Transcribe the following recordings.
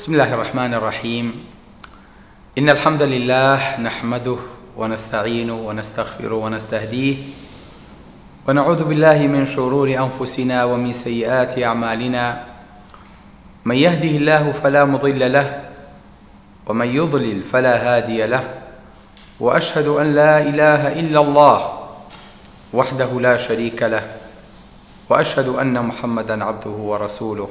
بسم الله الرحمن الرحيم. إن الحمد لله نحمده ونستعينه ونستغفره ونستهديه ونعوذ بالله من شرور أنفسنا ومن سيئات أعمالنا. من يهده الله فلا مضل له ومن يضلل فلا هادي له، وأشهد أن لا إله إلا الله وحده لا شريك له، وأشهد أن محمدا عبده ورسوله.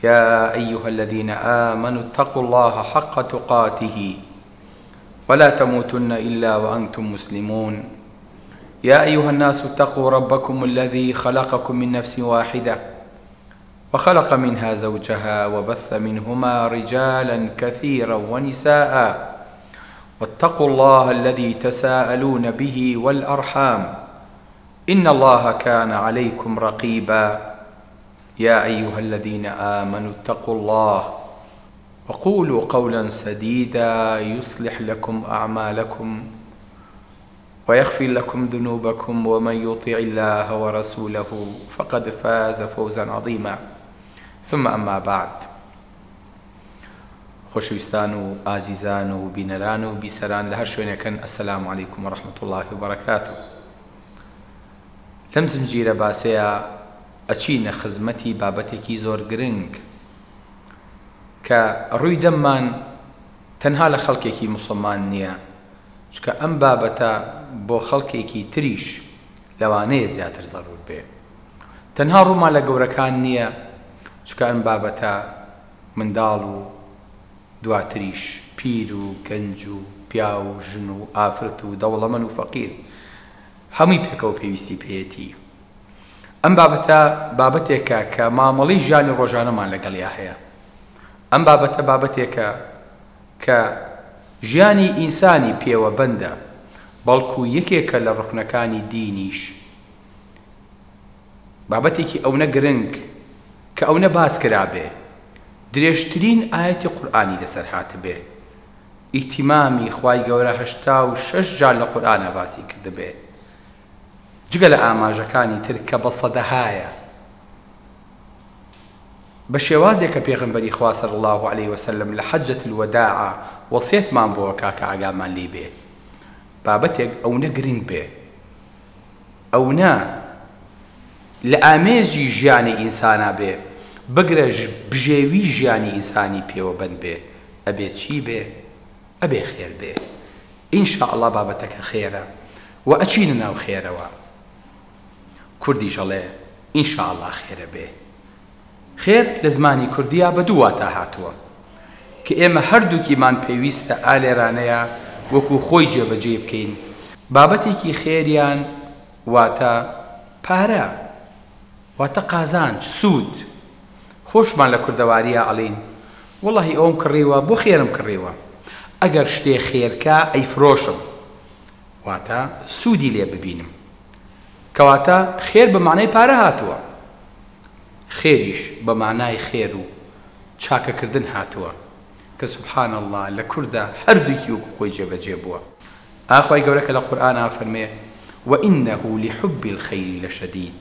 يا أيها الذين آمنوا اتقوا الله حق تقاته ولا تموتن إلا وأنتم مسلمون. يا أيها الناس اتقوا ربكم الذي خلقكم من نفس واحدة وخلق منها زوجها وبث منهما رجالا كثيرا ونساء، واتقوا الله الذي تساءلون به والأرحام إن الله كان عليكم رقيبا. يا أيها الذين آمنوا اتقوا الله وقولوا قولا سديدا يصلح لكم أعمالكم ويغفر لكم ذنوبكم، ومن يطع الله ورسوله فقد فاز فوزا عظيما. ثم أما بعد. خۆشەویستان و ئازیزان و بینەران و بیسەران لە هەر شوێنێکن، السلام عليكم ورحمة الله وبركاته. لەم زنجیرە باسەیە ئەچینە خزمەتی بابەتێکی زۆر گرنگ کە ڕووی دەممان تەنها لە خەڵکێکی موسڵمان نییە، چکە ئەم بابەتە بۆ خەڵکێکی تریش لەوانەیە زیاتر زەڕور بێ. تەنها ڕوومان لە گەورەکان نییە، چکە ئەم بابەتە منداڵ و دواتریش پیر و گەنج و پیا و ژن و ئافرەت و دەوڵەمەند و فەقیر هەمووی پێکەوە پێویستی پێیەتی. ئەم بابەتە بابەتێکە کە مامەڵەی ژیانی ڕۆژانەمان لەگەڵیا هەیە. ئەم بابەتە بابەتێکە کە ژیانی ئینسانی پێوە بەندە، بەڵکو یەکێکە لە ڕوکنەکانی دینیش. بابەتێکی ئەوەنە گرنگ کە ئەوەنە باس کرابێ، درێژترین ئایەتی قورئانی لەسەر هاتبێ، ئیهتیمامی خوای گەورە 86 جار لە قورئانە باسی کردبێ، جگە لە ئاماژەکانی تر کە بە سەدەهایە، بە شێوازێک کە پێغەمبەری خوا صلی الله عليه وسلم لە حەجەت الوداع وەسیەتمان بۆوە کە ئاگامان لێ بێ. بابەتێک ئەوەنە گرنگ بێ، ئەوەنە لە ئامێژی ژیانی ئینسانە بێ، بگرە بژێوی ژیانی ئینسانی پێوە بەند بێ. ئەبێ چی بێ؟ ئەبێ خێر بێ. ئینشاءالله بابەتەکە خێرە و ئەچینە ناو خێرەوە. کوردی ژەڵێ ئینشاءالله خێرە بێ. خێر لە زمانی کوردیە بە دوو واتە هاتووە کە ئێمە هەردووکیمان پێویستە ئالێرانەیە وەکو خۆی جێبەجێ بکەین. بابەتێکی خێریان واتە پارە، واتە قازانج، سوود. خۆشمان لە کوردەواریە ئەڵێن وەڵڵاهی ئەوم کڕیوە بۆ خێرم کڕیوە، ئەگەر شتێ خێرکە ئەیفرۆشم، واتە سوودی لێ ببینم، کەواتە خێر بە معنای پارە هاتووە، خێریش بە معنای خێر و چاکەکردن هاتووە کە سوبحان الله لە کووردا هەردووکی وەکو خۆی جێبەجێ بووە. ئاخوای گەورە کە لە قورئانە فەرمێ وإنه لحب الخير لشديد.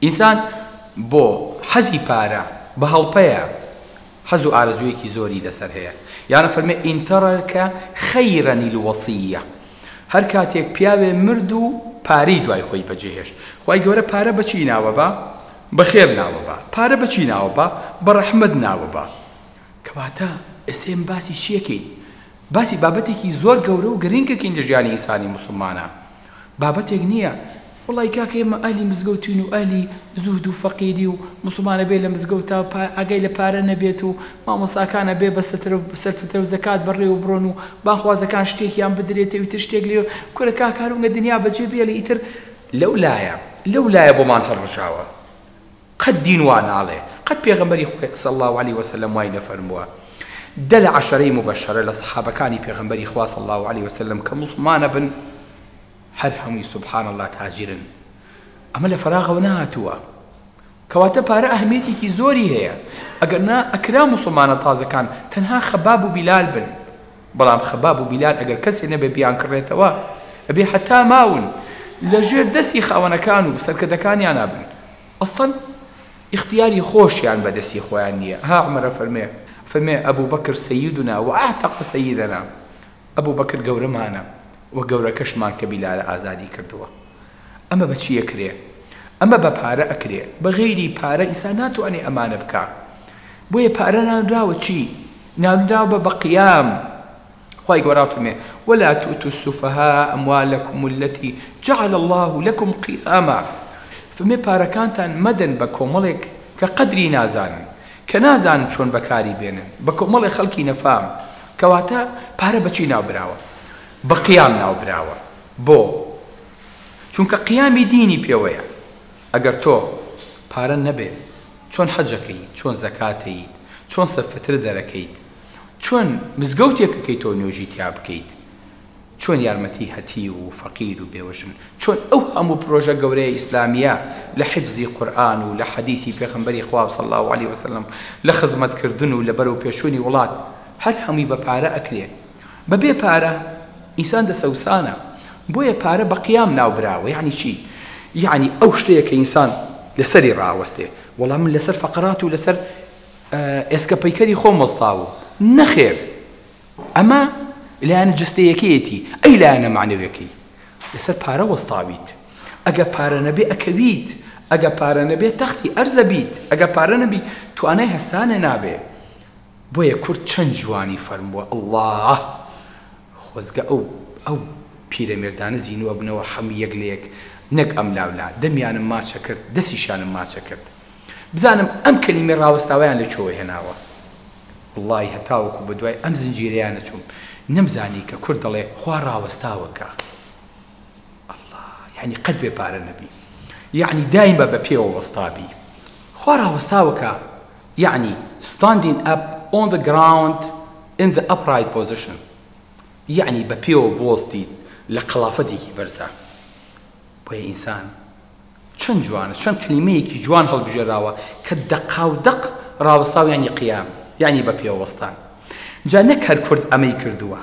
ئینسان بۆ حەزی پارە بە هەڵپەیە، حەز و ئارەزوویەکی زۆری لەسەر هەیە. یانە فەرمێ ئین تەرەکە خەیرەنی الوەصیە، هەر کاتێک پیاوێ مرد و پارەی دوای خۆی بەجێهێشت. خوای گەورە پارە بەچی ناوە بە؟ بە خێر ناوە بە. پارە بەچی ناوە بە؟ بە ڕەحمەت ناوە بە. کەواتە ئێسێم باسی چیەکەین؟ باسی بابەتێکی زۆر گەورە و گرنگەکەین لە ژیانی ئینسانی موسڵمانە. بابەتێک نییە وڵی کاکە ئێمە ئالی مزگەوتین و ئالی زوود و فەقیری و موسڵمانە بێ لە مزگەوتە ئەگەی لە پارە نەبێت و مامۆستاکانە بێ بە سەرفترە و زەکات بەڕێ و بڕۆن و باخوازەکان شتێکیان بدرێتە ویتر شتێک لێ کورە کاکارونگە دنیا بەجێ بێ لە ئیتر لەولایە بۆمان هەڵڕژاوە. قەت دین وا ناڵێ، قەت پێغەمبەری خوا صلی الله عليه وسلم وای نەفەرمووە. دە لە عەشەرەی مبەشەرە لە سەحابەکانی پێغەمبەری خوا صلی الله عليه وسلم کە موسڵمانە بن، هەر هەمووی سوبحان الله تاجرن. ئەمە لە فەراغەوە نهاتووە، کەواتە پارە ئەهمیەتێکی زۆری هەیە. ئەگەر نا ئەکرا موسڵمانە تازەکان تەنها خەباب و بیلال بن، بەڵام خەباب و بیلال ئەگەر کەسێ نەبێ بیان کڕێتەوە ئەبێ حەتا ماون لەژێر دەستی خاوەنەکان و سەرکردەکانیان نابن. ئەسڵەن اختیاری خۆشیان بەدەستی خۆیان نییە. ها عومەرە فەرمێ فما أبو بكر سيدنا وأعتق سيدنا، أبو بكر قورة معنا وقورة كشمان كبيلة آزادي كردوه. أما بشي أكري، أما ببارة أكري، بغيري بارة إنساناتو أني أمانة بكا بوي بارة ناوداوة چي ناوداوة بقيام. خواهي قورا فما ولا تؤتوا السفهاء أموالكم التي جعل الله لكم قياما. فما بارة كانتان مدن بكوملك كقدري نازان كنازان چون بكاري بينن بكوملك خلقي نفام كواتا بارة بچي ناوبراوة بقيام ناوبراوة بو چونکە قیامی دینی پێوەیە. ئەگەر تۆ پارە نەبێ چۆن حەجەکەیت، چۆن زەکاتەیت، چۆن سەرفەتر دەرەکەیت، چۆن مزگەوتێکەکەی تۆ نوێژی تیا بکەیت، چۆن یارمەتی هەتی و فەقیر و بێوەژن، چۆن ئەو هەموو پرۆژە گەورەی ئیسلامیە لە حیفزی قورئان و لە حەدیسی پێغەمبەری خوا صلی الله علیه وسلم لە خزمەتکردن و لە بەرەو پێشوونی وڵات هەر هەمووی بە پارە ئەکرێ. بەبێ پارە ئینسان دەسەوسانە. بۆیە پارە بە قیام ناوبراوە. یعنی چی؟ یعنی ئەو شتەیە کە ئینسان لەسەری ڕاوەستێ وەڵام من لەسەر فەقرات و لەسەر ئێسکە پەیکەری خۆم وەستاوە. نەخێر، ئەمە لایەنە جستەیەکەیەتی، ئەی لایەنە معنەویەکەی لەسەر پارە وەستاویت. ئەگە پارە نەبێ ئەکەویت، ئەگە پارە نەبێ تەختی ئەرزە بیت، ئەگە پارە نەبی توانای هەستانە نابێ. بۆیە کورد چەند جوانی فەرمووە ئەڵڵاه خۆزگە ئەو پیرەمێردانە زینووە بنەوە هەموو یەک لە یەک نەک ئەم لاولا دەمیانم ماچە کرد دەستیشانم ماچە کرد. بزانم ئەم کەلیمە ڕاوەستاوایان لە چۆوە هێناوە. وڵڵی هەتاوەکو بە دوای ئەم زنجیرەیانە چووم نەمزانی کە کورد دەڵێ خوا ڕاوەستاوەکە. ئەڵڵا یعنی قەت بێ پارە نەبی، یعنی دایمە بە پێوە وەستابی. خوا ڕاوەستاوەکە یعنی standing up on the ground in the upright position، یعنی بە پێوە بۆستی لە قەڵافەتێکی بەرزە. بۆیە ئینسان چەند جوانە، چەند کلمەیەکی جوان هەڵبژێراوە کە دەقاودەق ڕاوەستاو یعنی قیام، یعنی بە پێوە وەستان. جا نەک هەر کورد ئەمەی کردووە،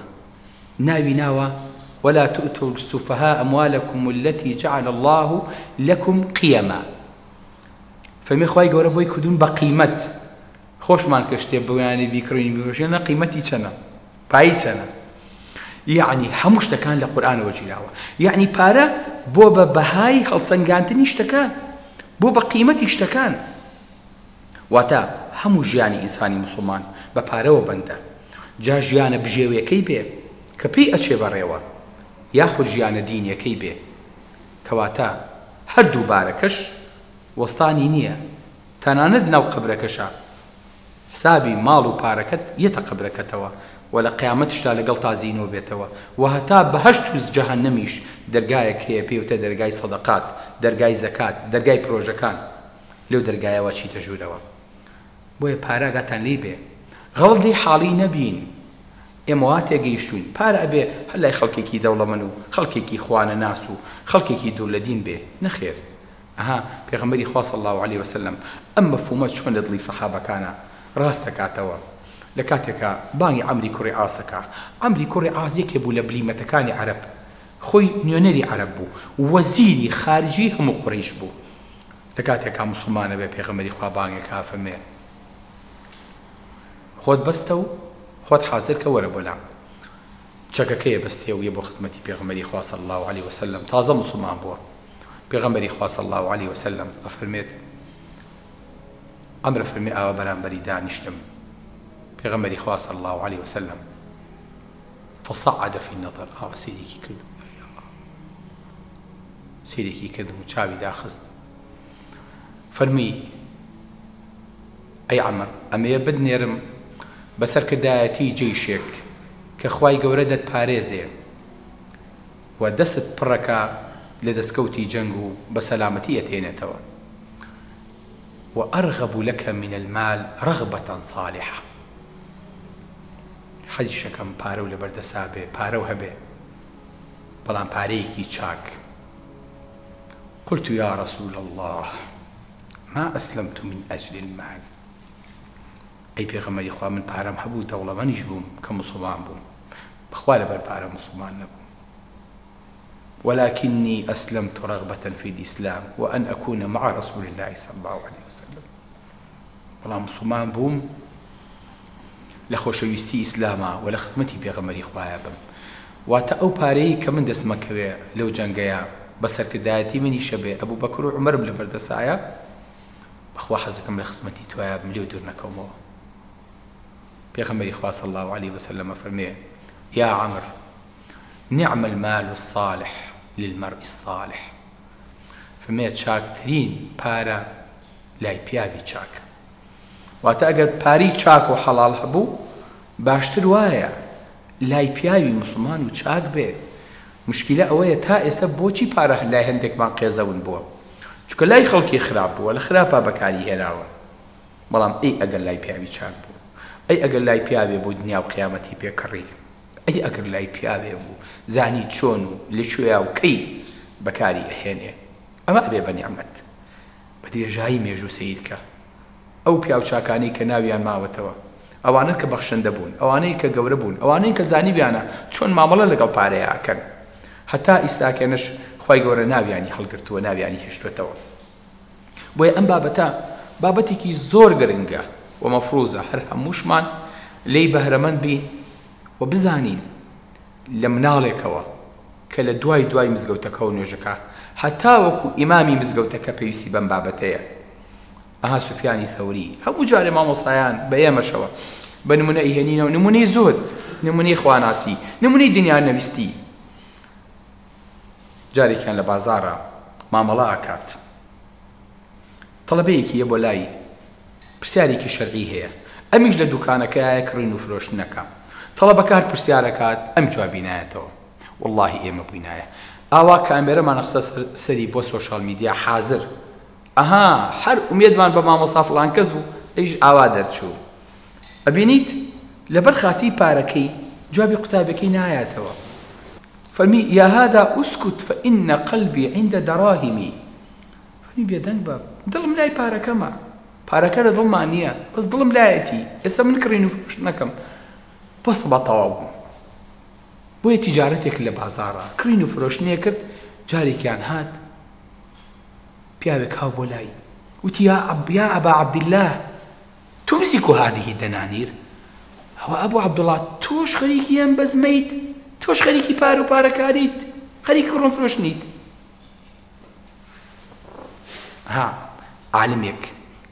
ناوی ناوە ولا تؤتوا السفهاء أموالكم التي جعل الله لكم قيما. فەرمی خوای گەورە بۆی کردوون بە قیمەت. خۆشمان کە شتێ بەویانی بیکڕین بیرۆژێنە قیمەتی چەنە، پایی چەنە. یعنی هەموو شتەکان لە قورئانەوە گیراوە. یعنی پارە بۆ بە بەهای هەڵسەنگاندنی شتەکان، بۆ بە قیمەتی شتەکان. واتە هەموو ژیانی ئینسانی موسڵمان بە پارەوە بەندە. جا ژیانە بژێویەکەی بێ کە پێی ئەچێ بەڕێوە، یاخود ژیانە دینیەکەی بێ کەواتە هەردوو بارەکەش وەستانی نییە. تەنانەت ناو قەبرەکەشە حسابی ماڵ و پارەکەت یەتە قەبرەکەتەوە و لە قیامەت شتا لەگەڵ تازینەوە بێتەوە. و هەتا بەهەشت و جەهەنەمیش دەرگایەک هەیە پێوتە دەرگای سەدەقات، دەرگای زەکات، دەرگای پرۆژەکان. لەو دەرگایەوە چیتە ژوورەوە. بۆیە پارە ئاگاتان لێ بێ، غەڵدی حاڵی نەبین. ئێمە وا تێگەیشتوین پارە ئەبێ هەر لای خەڵکێکی دەوڵەمەند و خەڵکێکی خوانە ناس و خەڵکێکی دوولەدین بێ. نەخێر. ئەها پێغەمبەری خوا صلی الله علیه وسلم ئەم مەفهومە چۆن لە دڵی سەحابەکانە ڕاست دەکاتەوە. لە کاتێکە بانگی عەمری کوڕی عاسەکە، عەمری کوڕی عاس یەکێ بوو لە بلیمەتەکانی عەرەب، خۆی نوێنەری عەرەب بوو، وەزیری خارجی هەموو قوڕیش بوو. لە کاتێکە موسڵمانە بێ پێغەمبەری خوا بانگێکا فەرمێ خۆت بەستە و خۆت حازر کە وەرە بۆلام. چەکەکەیە بەستێ و یە بۆ خزمەتی پێغەمبەری خوا صلی الله علیه وسلم، تازە موسڵمان بووە. پێغەمبەری خوا صلی الله علیه وسلم ئەفەرمێت ئەمرە فەرمێ ئاوا بەرامبەری دانیشتم. پێغەمبەری خوا صلی الله علیه وسلم فصعد في النظر، ئاوا سیرێکی کرد، سیرێکی کرد و چاوی داخست. فەرمی ئەی عەمر ئەمەیە بدنێرم بەسەرکردایەتی جەیشێک کە خوای گەورە دەتپارێزێ و دەست پڕەکە لە دەستکەوتی جەنگ و بە سەلامەتی ئەتێنێتەوە. وأرغب لك من المال رغبة صالحة. حەجیشەکەم پارە و لەبەردەسا بێ، پارە و هەبێ بەڵام پارەیەکی چاک. قلت يا رسول الله ما أسلمت من أجل المال. ئەی پێغەمبەری خوا من پارەم هەبوو دەوڵەمەندیش بووم کە موسڵمان بووم، بەخوا لەبەر پارە موسڵمان نەبووم. ولكني أسلمت رغبة في الإسلام وأن أكون مع رسول الله صلى الله عليه وسلم. بەڵام موسڵمان بووم لە خۆشەویستی ئیسلامە و لە خزمەتی پێغەمبەری خوایە بم. واتە ئەو پارەی کە من دەستمەکەوێ لەو جەنگەیە بە سەرکردایەتی منی شەبێ ئەبوو بەکر و عومەرم لە بەردەسایە، بەخوا حەزەکەم لە خزمەتی تۆیە بم، لێو دوور نەکەومەوە. پێغەمبەری خوا صلی الله عليه وسلم فەرمێ: یا عەمر، نعم المال الصالح للمرء الصالح. فەرمێ چاکترین پارە لای پیاوی چاک. واتە ئەگەر پاری چاک و حەڵاڵ هەبوو، باشتر وایە لای پیاوی مسلمان و چاک بێ. مشکلە ئەوەیە تا ئێستا بۆچی پارە لای هەندێکمان قێزەون بووە؟ چونکە لای خەڵکی خراپ بووە، لە خراپە بەکاری هێناوە. بەڵام ئەی ئەگەر لای پیاوی چاک بوو، ئەی ئەگەر لای پیاوێ بوو دنیا و قیامەتی پێکەڕی، ئەی ئەگەر لای پیاوێ بوو زانی چۆن و لەکوێیە و کەی بەکاری ئەهێنێ، ئەمە ئەبێ بە نیعمەت، بە درێژایی مێژوو سەیرکە. ئەو پیاو چاکانەی کە ناویان ماوەتەوە، ئەوانە کە بەخشەندە بوون، ئەوانەی کە گەورە بوون، ئەوانەی کە زانیبیانە چۆن مامەڵە لەگەڵ پارەیە ئەکەن، هەتا ئیساکێنش خی گەورە ناویانی هەڵگرتووە، ناویانی هێشتوێتەوە. بۆیە ئەم بابەتە بابەتێکی زۆر گرنگە و مەفروزە، هەر هەمووشمان لی بەهرەمەند بین و بزانین لە مناڵێکەوە کە لە دوای مزگەوتەکە و نوێژەکە، هەتا وەکو ئیمامی مزگەوتەکە پێویستی بەم بابەتەیە. ئەها سوفیانی ثەوری هەموو جارێ مامۆستایان بە ئێمەشەوە بە نمونە ئیهێنینەوە، نمونەی زۆر، نمونەی خواناسی، نمونەی دنیا نەویستی. جارێکیان لە بازاڕە مامەڵە ئاکات، تەڵەبەیەکی یە بۆ لای، پرسیارێکی شەرعی هەیە، ئەمیش لە دوکانەکەیە کڕین و فرۆشتنەکە. تەڵەبەکە هەر پرسیارەکات، ئەم جوابی نایەتەوە. وەڵڵاهی ئێمە بووینایە ئاوا کامێرەمان قسە سەری بۆ سۆشال میدیا حازر، ئەها هەر ئومێدمان بە مامۆستا فڵان کەس بوو، ئەویش ئاوا دەرچوو. ئەبینیت لەبەر خاتی پارەکەی جوابی قوتابەکەی نایەتەوە. فەرمی: یا هذا ئوسکوت فإن قلبي عند دراهمی. فەرمی بێدەنگ بە، دڵم لای پارەکەمە، پارەکە لە دڵمان نییە، بەس دڵم لایەتی، ئێستا من کڕین و فرۆشت نەکەم. بەس بە تەواو بوو. بۆیە تیجارەتێک لە بازاڕە کڕین و فرۆشتنێ کرد. جارێکیان هات پیاوێک هاو بۆ لای، وتی: یا ئەبا عەبدیلله تمسك هذه الدنانير. هەوە ئەبوو عەبدوڵڵا تۆش خەریکی ئەم بەزمەیت، تۆش خەریکی پار و پارەکاریت، خەریکی کڕن فرۆشتنیت. ها عالمێک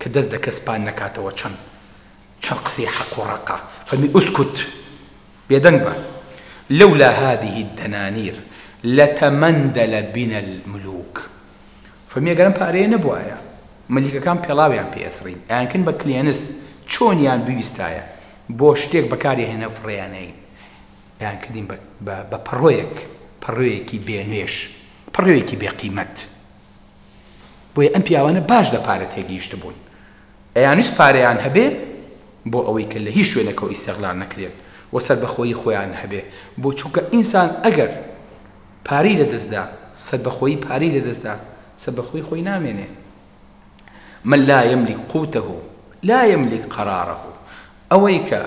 کە دەست دەکە سپان نەکاتەوە چەند قسەی حەق و ڕەقە، فەرمی: ئوسکوت، بێدەنگ بە، لولا هذه الدنانير لتمندل بنا الملوك. فەرمی ئەگەرم پارەیە نەبوایە مەلیکەکان پێڵاویان پێئەسڕین، ئەیانکردن بە کلێنس، چۆنیان بویستایە بۆ شتێک بەکارهێنە فڕێیانەین، ئەیانکردین بە پەڕۆیەکی بێنوێش، پەڕۆیەکی بێقیمەت. بۆیە ئەم پیاوانە باش لە پارە تێگەیشت بوون، ئەیانویست پارەیان هەبێ بۆ ئەوەی کە لە هیچ شوێنێکەوە ئیستیغلال نەکرێت و سەربەخۆیی خۆیان هەبێ. بۆ چونکە ئینسان ئەگەر پارەی لەدەستدا، سەربەخۆیی پارەی لەدەستدا، سەربەخۆیی خۆی نامێنێ. من لا يملك قوته لا يملك قراره. ئەوەی کە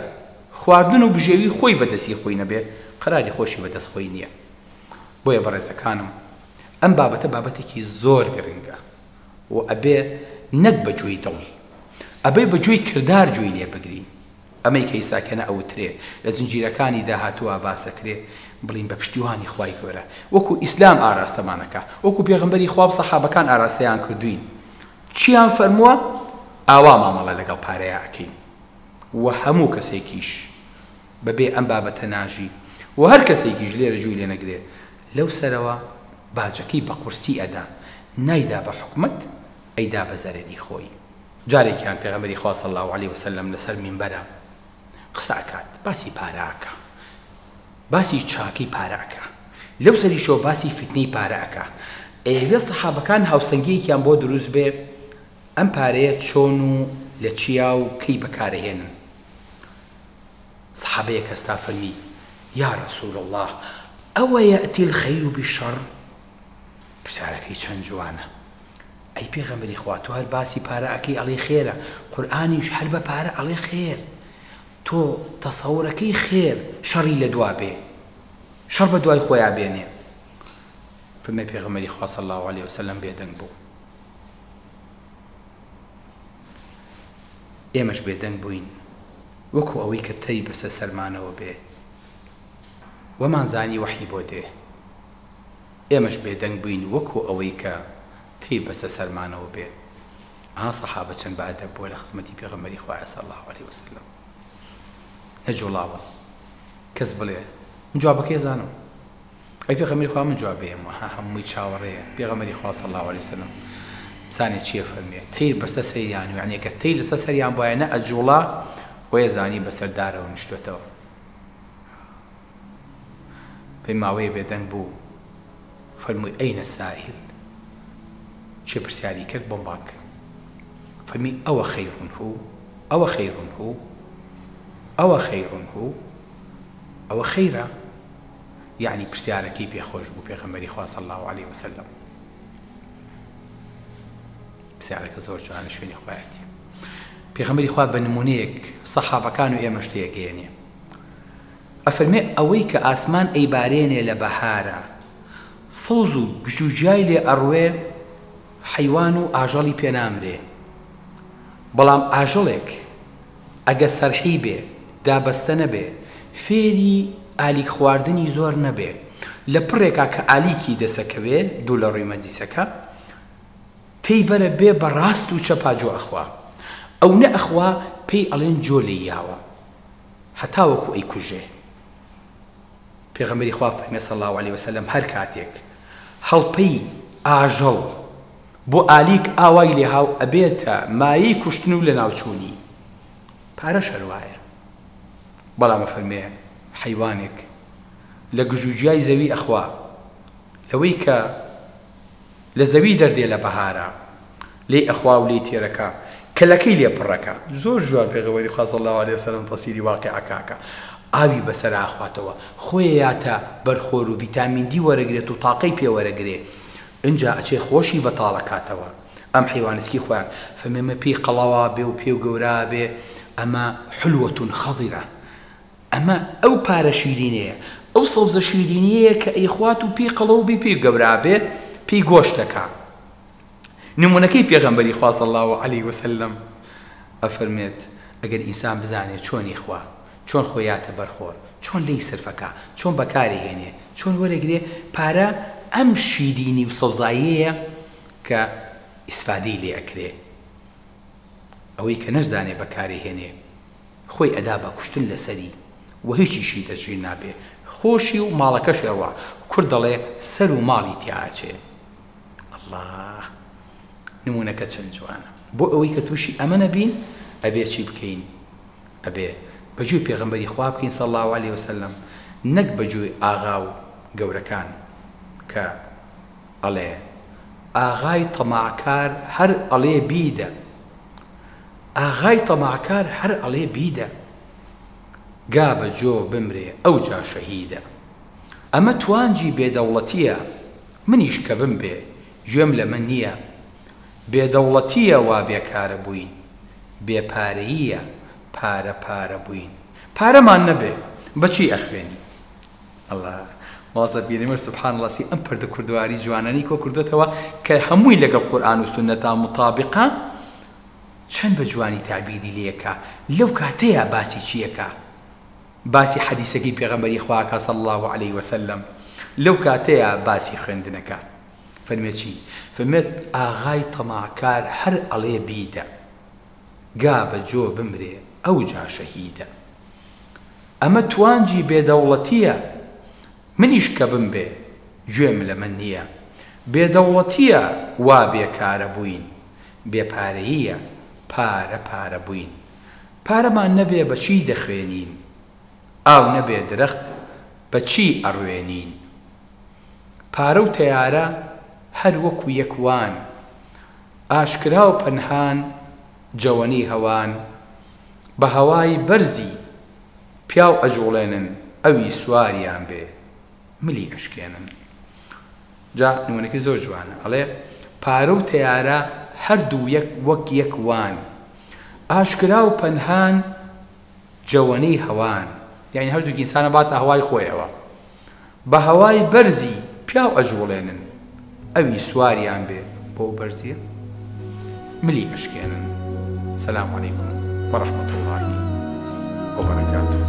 خواردن و بژێوی خۆی بەدەستی خۆی نەبێ، قەراری خۆشی بەدەست خۆی نییە. بۆیە بەڕێزەکانم، ئەم بابەتە بابەتێکی زۆر گرنگە و ئەبێ نەک بەجوێی دڵ، ئەبێ بەجوێی کردار جوێی لێ بگرین. ئەمەی کە ئیساکەنە ئەوترێ لە زنجیرەکانی داهاتووە باسەکرێ، بڵین بە پشتیوانی خوای گەورە، وەکو ئیسلام ئاراستەمانەکە، وەکو پێغەمبەری خوا و سەحابەکان ئاراستەیان کردوین. چیان فەرمووە؟ ئاوا مامەڵە لەگەڵ پارەیە ئەکەین. و هەموو کەسێکیش بەبێ ئەم بابەتە ناژی و هەر کەسێکیش لێرە جووی لێ نەگرێ، لەو سەرەوە باجەکەی بە قورسی ئەدا، نایدا بە حکومەت، ئەیدا بە زەرێری خۆی. جارێکیان پێغەمبەری خوا صلی الله علیه وسلم لەسەر مینبەرە قسە ئەکات، باسی پارەکە، باسی چاکەی پارەکە، لەو سەریشەوە باسی فتنەی پارەکە. ئێوە سەحابەکان هاوسەنگیەکیان بۆ دروست بێ ئەم پارەیە چۆن و لە چیا و کەی بەکارهێنن. سەحابەیەک هەستا فەرمی: یا ڕەسوول الله ئەوە یەئتی الخەیر بالشەڕ. پرسیارەکەی چەند جوانە، ئەی پێغەمبەری خوا تۆ هەر باسی پارە ئەکەی ئەڵێ خێرە، قورئانیش هەر بە پارە ئەڵێ خێر، تۆ تەسەوڕەکەی خێر شەڕی لە دوا بێ، شەڕ بە دوای خۆیان بێنێ. فەرمێ پێغەمبەری خوا صلی الله علیه وسلم بێدەنگ بوو. ئێمەش بێدەنگ بووین وەکو ئەوەی کە تەری بەسەر سەرمانەوە بێ وەمان زانی وەحی بۆ دێ ئێمەش بێدەنگ بووین وەکو ئەوەی کە تەری بەسەر سەرمانەوە بێ. سەحابە چەند بەئەدەب بووە لە خزمەتی پێغەمبەری خوا صلی الله علیه وسلم. نەجوڵاوە کەس بڵێ من جوابەکەی زانم، ئەی پێغەمبەری خوا من جوابێم هەمووی چاوەڕێیە. پێغەمبەری خوا صلی الله علیه وسلم زانێ چییە فەرمێ تەیر بەسەر سەریان، یعنی کە تەیر لەسەر سەریان بۆیە نە ئەجوڵا وەیە زانی بەسەردارەوە نیشتوێتەوە. پێی ماوەیە بێدەنگ بوو فەرمووی ئەینە سائیل، چێ پرسیاری کرد بۆم بانگ کرد. فەرمی ئەوە خەیڕون هو، ئەوە خەیڕون هو، ئەوە خەیڕون هو، ئەوە خەیرە، یعنی پرسیارەکەی پێخۆش بوو پێغەمبەری خوا صلی الله علیه وسلم. پرسیارەکە زۆر جوانە شوێنی خۆیەتی. پێغەمبەری خوا بە نمونەیەک سەحابەکان و ئێمەش تێگەیەنێ. ئەفەرمێ ئەوەی کە ئاسمان ئەیبارێنێ لە بەهارە سەوز و گژوجیای لێ ئەڕوێ حەیوان و ئاژەڵی پێنامرێ، بەڵام ئاژەڵێک ئەگە سەرحی بێ دابەستە نەبێ فێری ئالیک خواردنی زۆر نەبێ لە پڕێکا کە ئالیکی دەسەکەوێ دوو لە ڕووی مەجلیسەکە تێی بەرە بێ بە ڕاست و چەپاجۆ ئەخوا، ئەو نە ئەخوا پێی ئەڵێن جۆ لێی یاوە هەتا وەکو ئەی کوژێ. پێغەمبەری خوا فەرمێ صلی الله علیه وسلم هەر کاتێک هەڵپەی ئاژەڵ بۆ ئالیک ئاوای لێ هاو ئەبێتە مایەی کوشتن و لە ناوچوونی، پارەش هەروایە. بەڵام فەرمێ حەیوانێک لە گژوجیای زەوی ئەخوا لەوەی کە لە زەوی دەردێ لە بەهارە لێی ئەخوا و لێی تێرەکە کەلەکەی لێ پڕەکە. زۆر جوان پێغەمبەری خوا صلی الله علیه وسلم تەفسیری واقعەکە ئاوی بەسەر ئاخواتەوە خۆیەیاتە بەرخۆر و ڤیتامین دی وەرەگرێت و تاقەی پێ وەرەگرێ، اینجا ئەچێ خۆشی بەتاڵەکاتەوە. ئەم حیوانسکی خۆیان فەرمێمە پێی قەڵەوا بێ و پێ و گەورا بێ ئەمە حلوەتون خەضیرە، ئەمە ئەو پارە شیرینەیە، ئەو سەوزە شیرینیەیە کە ئەیخوات و پێی قەڵە و بێ پێی گەورا بێ پێی گۆشتەکە. نمونەکەی پێغەمبەری خوا صلی الله علیه وسلم ئەفەرمێت ئەگەر ئینسان بزانێت چۆنی خوا چۆن خۆیاتە بەرخۆر، چۆن لی سرفەکە، چۆن بەکاری هێنێ، چۆن وەرەگرێ پارە ئەم شیرینی و سەوزاییەیە کە ئیسفادەی لێ ئەکرێ. ئەوەی کە نەشزانێ بەکاری هێنێ خۆی ئەدا بە کوشتن لەسەری و هیچیشی دەستگیر نابێ، خۆشی و ماڵەکەش ئەڕوا. کورد دەڵێ سەر و ماڵی تیاچێ. الله نمونەکە چەند جوانە. بۆ ئەوەی کە تووشی ئەمە نەبین ئەبێ چی بکەین؟ ئەبێ بەجوێی پێغەمبەری خوا بکەین صلی الله علیه وسلم، نەک بەجوێی ئاغا و گەورەکان کە ئەڵێ ئاغای تەماعکار هەر ئەڵێ بیدە، ئاغای تەماعکار هەر ئەڵێ بیدە، گا بە جۆ بمرێ ئەو جا شەهیدە. ئەمە توانجی بێدەوڵەتیە منیش کە بمبێ گوێم لە من نییە، بێدەوڵەتیە وا بێکارە بووین، بێپارەییە پارە پارە بووین. پارەمان نەبێ بەچی ئەخوێنی؟ الله وازە بیرمر سبحان الله سی ئەم پەردە کوردواری جوانانی کۆ کردوتەوە کە هەمووی لەگەڵ قورئان و سونەتا مطابقە چەند بە جوانی تعبیری لێکە. لەو کاتەیە باسی چیەکە؟ باسی حەدیسەکەی پێغەمبەری خواکە صلی الله علیه وسلم. لەو کاتەیە باسی خوێندنەکە فەرمێت چی؟ فەرمێت ئاغای تەماعکار هەر ئەڵێ بیدە، گا بە جۆ بمرێ ئەو جا شەهیدە. ئەمە توانجی بێدەوڵەتیە منیش کە بمبێ گوێم لە من نییە، بێدەوڵەتیە وا بێکارە بووین، بێپارەییە پارە پارە بووین. پارەمان نەبێ بەچی دەخوێنین، ئاو نەبێ درەخت بەچی ئەڕوێنین. پارە و تەیارە هەر وەکو یەکوان، ئاشکرا و پەنهان جەوەنی هەوان، بە هەوای بەرزی پیاو ئەجوڵێنن ئەوی سواریان بێ ملی ئەشکێنن. جا نمونەکەی زۆر جوانە ئەڵێ پارە و تەیارە هەردوو وەک یەکوان، ئاشکرا و پەنهان جەوەنەی هەوان، یعنی هەردووکی ئینسانە باتە هەوای خۆیەوە، بە هەوای بەرزی پیاو ئەجوڵێنن ئەوی سواریان بێ بۆ بەرزیە ملی ئەشکێنن. سلام علیکم ورحمة الله وبركاته.